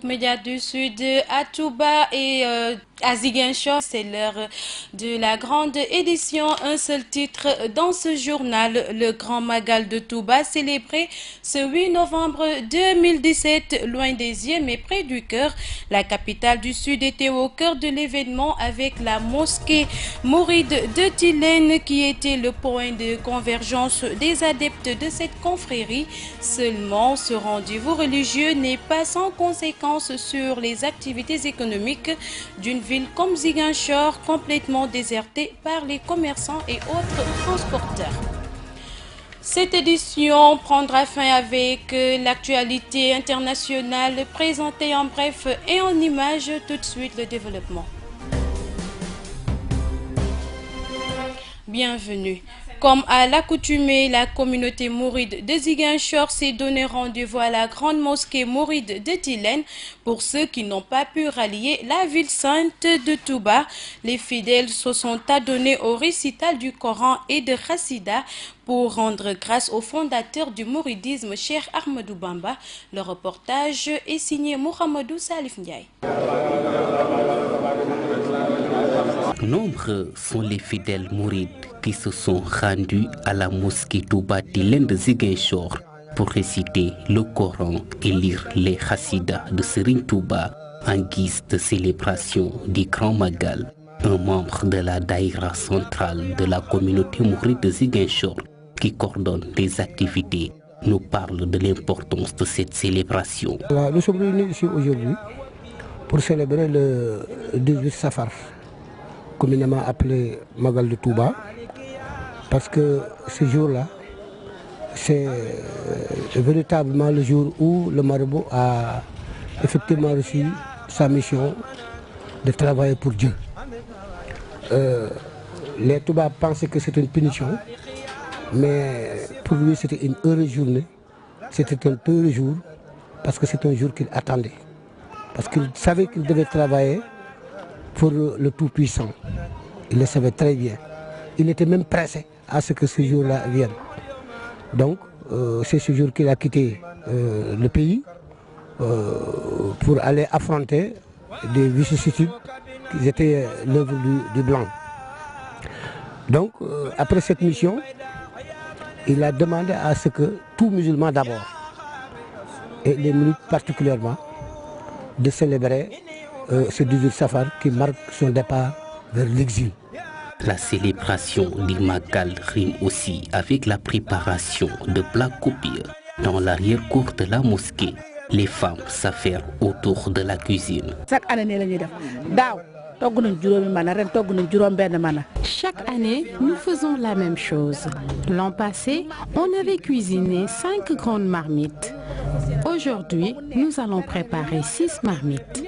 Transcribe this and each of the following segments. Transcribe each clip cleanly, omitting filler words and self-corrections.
Médias du Sud à Touba et à Ziguinchor. C'est l'heure de la grande édition. Un seul titre dans ce journal. Le Grand Magal de Touba célébré ce 8 novembre 2017, loin des yeux mais près du cœur. La capitale du Sud était au cœur de l'événement avec la mosquée mouride de Tilène qui était le point de convergence des adeptes de cette confrérie. Seulement, ce rendez-vous religieux n'est pas sans conséquences sur les activités économiques d'une ville comme Ziguinchor, complètement désertée par les commerçants et autres transporteurs. Cette édition prendra fin avec l'actualité internationale présentée en bref et en images. Tout de suite, le développement. Bienvenue. Comme à l'accoutumée, la communauté mouride de Ziguinchor s'est donné rendez-vous à la grande mosquée mouride de Tilène. Pour ceux qui n'ont pas pu rallier la ville sainte de Touba, les fidèles se sont adonnés au récital du Coran et de Rassida pour rendre grâce au fondateur du mouridisme, Cheikh Ahmadou Bamba. Le reportage est signé Mohamedou Salif Ndiaye. Nombreux sont les fidèles mourides qui se sont rendus à la mosquée Touba Tilène de Ziguinchor pour réciter le Coran et lire les Hassidas de Serigne Touba en guise de célébration du Grand Magal. Un membre de la daïra centrale de la communauté mouride de Ziguinchor qui coordonne les activités nous parle de l'importance de cette célébration. Nous sommes réunis ici aujourd'hui pour célébrer le 18 Safar, communément appelé Magal de Touba, parce que ce jour-là, c'est véritablement le jour où le marabout a effectivement reçu sa mission de travailler pour Dieu. Les Touba pensaient que c'était une punition, mais pour lui c'était une heureuse journée, c'était un heureux jour, parce que c'est un jour qu'il attendait, parce qu'il savait qu'il devait travailler pour le Tout-Puissant. Il le savait très bien. Il était même pressé à ce que ce jour-là vienne. Donc, c'est ce jour qu'il a quitté le pays pour aller affronter des vicissitudes qui étaient l'œuvre du blanc. Donc, après cette mission, il a demandé à ce que tout musulman d'abord, et les minutes particulièrement, de célébrer ce 18 Safar qui marque son départ vers l'exil. La célébration du Magal rime aussi avec la préparation de plats copieux. Dans l'arrière-cour de la mosquée, les femmes s'affairent autour de la cuisine. Chaque année, nous faisons la même chose. L'an passé, on avait cuisiné 5 grandes marmites. Aujourd'hui, nous allons préparer 6 marmites.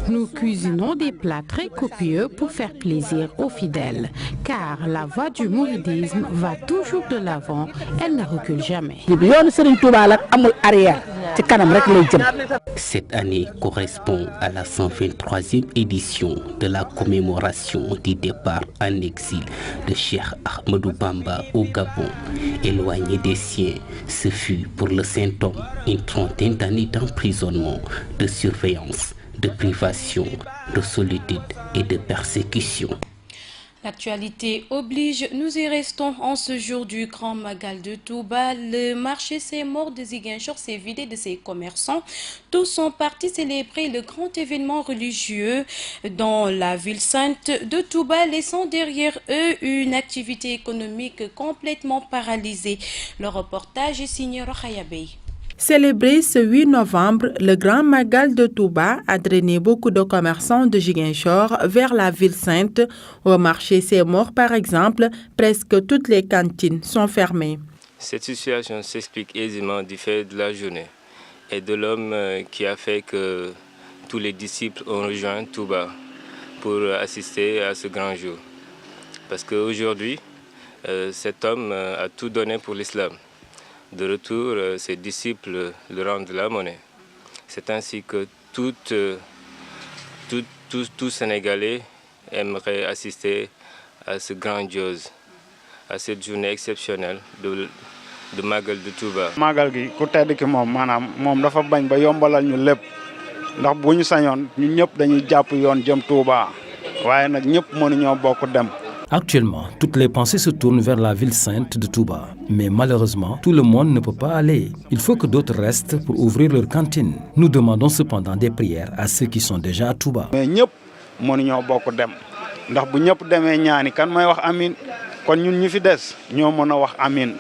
Nous cuisinons des plats très copieux pour faire plaisir aux fidèles, car la voie du mouridisme va toujours de l'avant, elle ne recule jamais. Cette année correspond à la 123e édition de la commémoration du départ en exil de Cheikh Ahmadou Bamba au Gabon. Éloigné des siens, ce fut pour le saint homme une trentaine d'années d'emprisonnement, de surveillance, de privation, de solitude et de persécution. L'actualité oblige, nous y restons en ce jour du Grand Magal de Touba. Le marché Saint-Maur de Ziguinchor s'est vidé de ses commerçants. Tous sont partis célébrer le grand événement religieux dans la ville sainte de Touba, laissant derrière eux une activité économique complètement paralysée. Le reportage est signé Rokhaya Bey. Célébré ce 8 novembre, le Grand Magal de Touba a drainé beaucoup de commerçants de Ziguinchor vers la ville sainte. Au marché Saint-Maur, par exemple, presque toutes les cantines sont fermées. Cette situation s'explique aisément du fait de la journée et de l'homme qui a fait que tous les disciples ont rejoint Touba pour assister à ce grand jour. Parce qu'aujourd'hui, cet homme a tout donné pour l'islam. De retour, ses disciples le rendent la monnaie. C'est ainsi que tout Sénégalais aimerait assister à ce grandiose, à cette journée exceptionnelle de Magal de Touba. Magal gi ku tedd ki moom maanaam moom dafa bañ ba yombalal ñu lépp ndax bu ñu sañoon ñun ñëpp dañuy jàpp yoon jëm Touba waaye nag ñëpp mënuñoo bokk dem. Actuellement, toutes les pensées se tournent vers la ville sainte de Touba. Mais malheureusement, tout le monde ne peut pas aller. Il faut que d'autres restent pour ouvrir leur cantine. Nous demandons cependant des prières à ceux qui sont déjà à Touba. Mais ñëpp mënuñoo bokk dem ndax bu ñëpp demee ñaani kan may wax amin kon ñun ñi fi des ñoo mën a wax amin.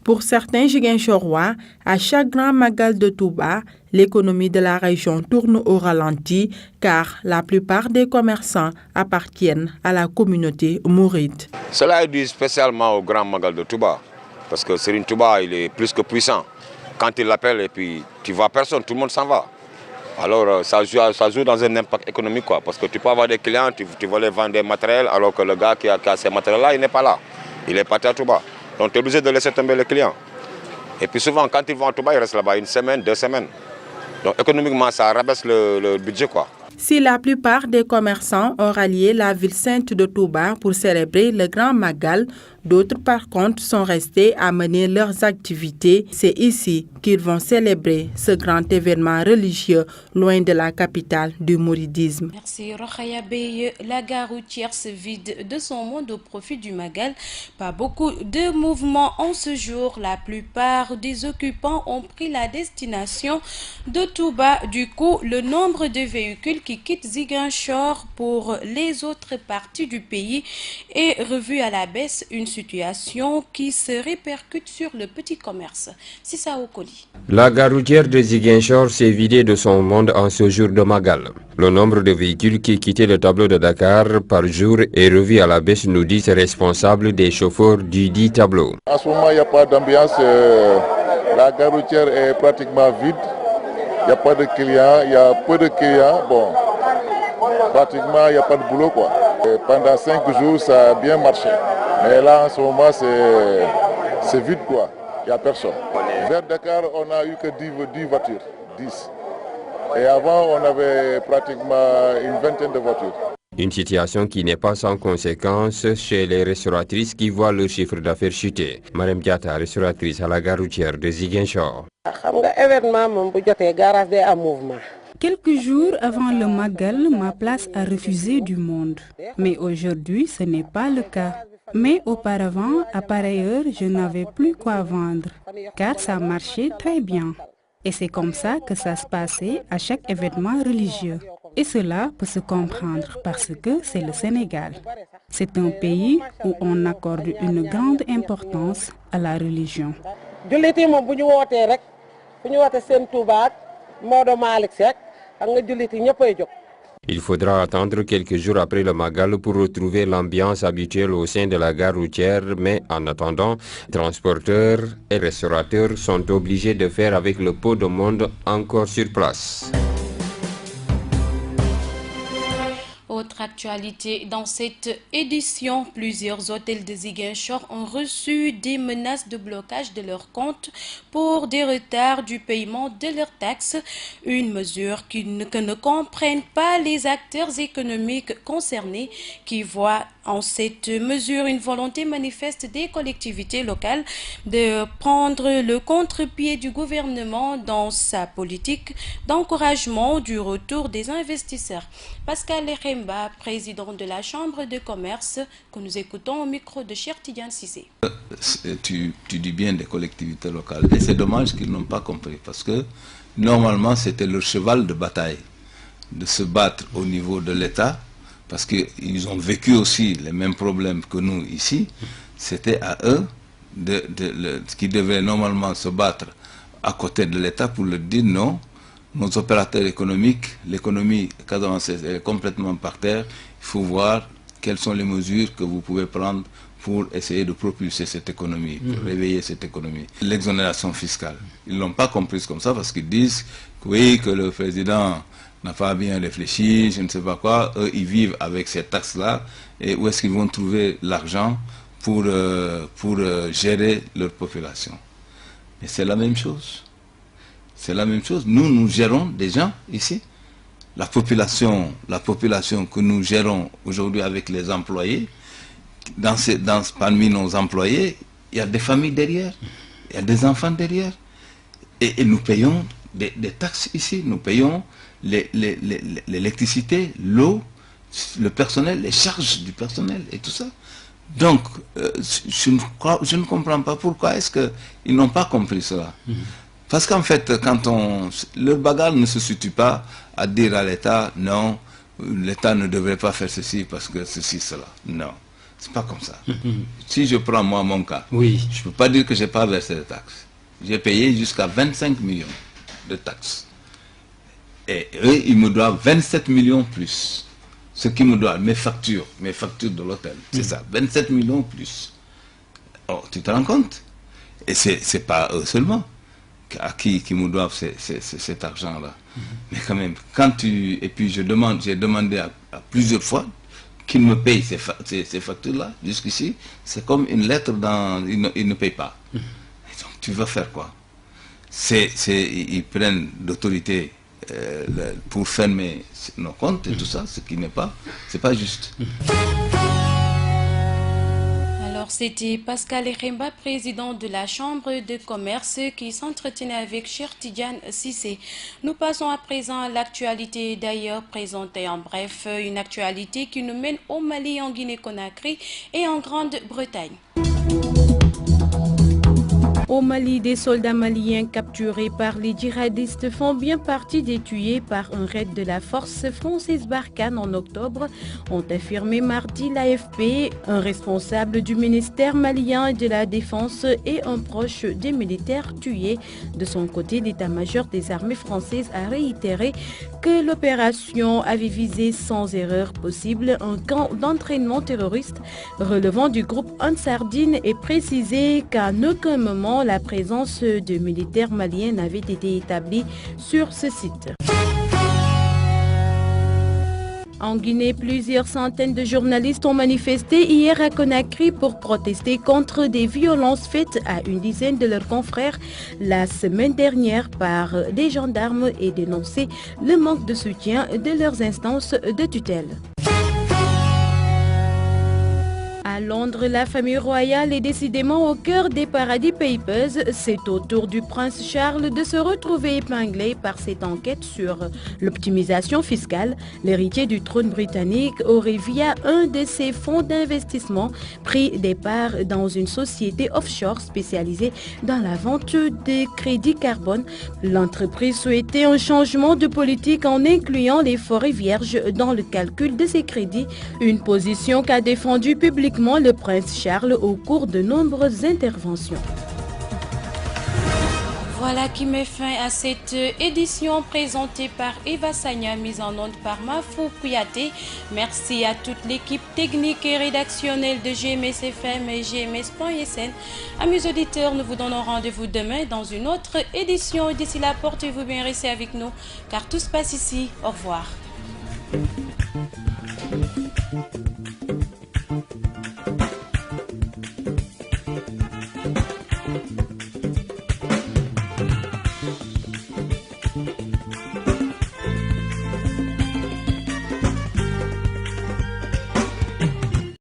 Pour certains Ziguinchorois, à chaque grand magal de Touba, l'économie de la région tourne au ralenti car la plupart des commerçants appartiennent à la communauté mouride. Cela est dû spécialement au grand magal de Touba parce que Serigne Touba, il est plus que puissant. Quand il l'appelle et puis tu vois personne, tout le monde s'en va. Alors ça joue dans un impact économique quoi, parce que tu peux avoir des clients, tu vas les vendre des matériels alors que le gars qui a ces matériels-là, il n'est pas là. Il est parti à Touba. Donc tu es obligé de laisser tomber les clients. Et puis souvent, quand ils vont à Touba, ils restent là-bas 1 semaine, 2 semaines. Donc économiquement, ça rabaisse le budget, quoi. Si la plupart des commerçants ont rallié la ville sainte de Touba pour célébrer le Grand Magal, d'autres par contre sont restés à mener leurs activités. C'est ici qu'ils vont célébrer ce grand événement religieux loin de la capitale du mouridisme. Merci Rokhaya Beye. La gare routière se vide de son monde au profit du Magal. Pas beaucoup de mouvements en ce jour. La plupart des occupants ont pris la destination de Touba. Du coup, le nombre de véhicules qui quittent Ziguinchor pour les autres parties du pays est revu à la baisse, une situation qui se répercute sur le petit commerce. C'est ça au colis. La gare routière de Ziguinchor s'est vidée de son monde en ce jour de Magal. Le nombre de véhicules qui quittaient le tableau de Dakar par jour est revu à la baisse, nous dit ce responsable des chauffeurs du dit tableau. En ce moment, il n'y a pas d'ambiance. La gare routière est pratiquement vide. Il n'y a pas de clients, il y a peu de clients. Bon, pratiquement, il n'y a pas de boulot, quoi. Et pendant 5 jours, ça a bien marché. Mais là, en ce moment, c'est vide, quoi. Il n'y a personne. Vers Dakar, on n'a eu que 10 voitures, 10. Et avant, on avait pratiquement une vingtaine de voitures. Une situation qui n'est pas sans conséquence chez les restauratrices qui voient leur chiffre d'affaires chuter. Madame Diata, restauratrice à la gare routière de Ziguinchor. Quelques jours avant le Magal, ma place a refusé du monde. Mais aujourd'hui, ce n'est pas le cas. Mais auparavant, à pareille heure, je n'avais plus quoi vendre, car ça marchait très bien. Et c'est comme ça que ça se passait à chaque événement religieux. Et cela peut se comprendre parce que c'est le Sénégal. C'est un pays où on accorde une grande importance à la religion. Il faudra attendre quelques jours après le Magal pour retrouver l'ambiance habituelle au sein de la gare routière, mais en attendant, transporteurs et restaurateurs sont obligés de faire avec le peu de monde encore sur place. Autre actualité, dans cette édition, plusieurs hôtels de Ziguinchor ont reçu des menaces de blocage de leurs comptes pour des retards du paiement de leurs taxes. Une mesure que ne comprennent pas les acteurs économiques concernés qui voient en cette mesure une volonté manifeste des collectivités locales de prendre le contre-pied du gouvernement dans sa politique d'encouragement du retour des investisseurs. Pascal Leremba, président de la Chambre de commerce, que nous écoutons au micro de Cheikh Tidiane Cissé. Tu dis bien des collectivités locales. Et c'est dommage qu'ils n'ont pas compris parce que normalement c'était leur cheval de bataille de se battre au niveau de l'État parce qu'ils ont vécu aussi les mêmes problèmes que nous ici. C'était à eux qui devaient normalement se battre à côté de l'État pour leur dire non. Nos opérateurs économiques, l'économie casamançaise est complètement par terre. Il faut voir quelles sont les mesures que vous pouvez prendre pour essayer de propulser cette économie, pour réveiller cette économie. L'exonération fiscale, ils ne l'ont pas comprise comme ça parce qu'ils disent que, oui, que le président n'a pas bien réfléchi, je ne sais pas quoi. Eux, ils vivent avec ces taxes-là. Et où est-ce qu'ils vont trouver l'argent pour gérer leur population? Mais c'est la même chose. C'est la même chose. Nous, nous gérons des gens ici. La population que nous gérons aujourd'hui avec les employés, parmi nos employés, il y a des familles derrière, il y a des enfants derrière. Et nous payons des taxes ici. Nous payons l'électricité, l'eau, le personnel, les charges du personnel et tout ça. Donc, je ne comprends pas pourquoi est-ce qu'ils n'ont pas compris cela. Parce qu'en fait, leur bagarre ne se situe pas à dire à l'État, non, l'État ne devrait pas faire ceci parce que ceci, cela. Non, c'est pas comme ça. Si je prends moi mon cas, je ne peux pas dire que je n'ai pas versé de taxes. J'ai payé jusqu'à 25 millions de taxes. Et eux, ils me doivent 27 millions plus. Ce qui me doit, mes factures de l'hôtel, c'est ça, 27 millions plus. Oh, tu te rends compte? Et c'est pas eux seulement à qui me doivent cet argent-là. Mais quand même, et puis j'ai demandé à plusieurs fois qu'ils me payent ces factures-là, jusqu'ici, c'est comme une lettre ils ne payent pas. Et donc, tu vas faire quoi? Ils prennent l'autorité pour fermer nos comptes et tout ça, ce qui n'est pas juste. Alors c'était Pascal Eremba, président de la Chambre de commerce, qui s'entretenait avec Cheikh Tidiane Cissé. Nous passons à présent à l'actualité, d'ailleurs présentée en bref, une actualité qui nous mène au Mali, en Guinée-Conakry et en Grande-Bretagne. Au Mali, des soldats maliens capturés par les djihadistes font bien partie des tués par un raid de la force française Barkhane en octobre, ont affirmé mardi l'AFP. Un responsable du ministère malien de la Défense et un proche des militaires tués. De son côté, l'état-major des armées françaises a réitéré que l'opération avait visé sans erreur possible un camp d'entraînement terroriste relevant du groupe Ansardine et précisé qu'à aucun moment la présence de militaires maliens n'avait été établie sur ce site. En Guinée, plusieurs centaines de journalistes ont manifesté hier à Conakry pour protester contre des violences faites à une dizaine de leurs confrères la semaine dernière par des gendarmes et dénoncer le manque de soutien de leurs instances de tutelle. À Londres, la famille royale est décidément au cœur des Paradise Papers. C'est au tour du prince Charles de se retrouver épinglé par cette enquête sur l'optimisation fiscale. L'héritier du trône britannique aurait, via un de ses fonds d'investissement, pris des parts dans une société offshore spécialisée dans la vente des crédits carbone. L'entreprise souhaitait un changement de politique en incluant les forêts vierges dans le calcul de ses crédits, une position qu'a défendue publiquement le prince Charles au cours de nombreuses interventions. Voilà qui met fin à cette édition présentée par Eva Sagna, mise en onde par Mafou Kouyaté. Merci à toute l'équipe technique et rédactionnelle de GMS FM et GMS.sn. Amis auditeurs, nous vous donnons rendez-vous demain dans une autre édition. D'ici là, portez-vous bien, restez avec nous, car tout se passe ici. Au revoir.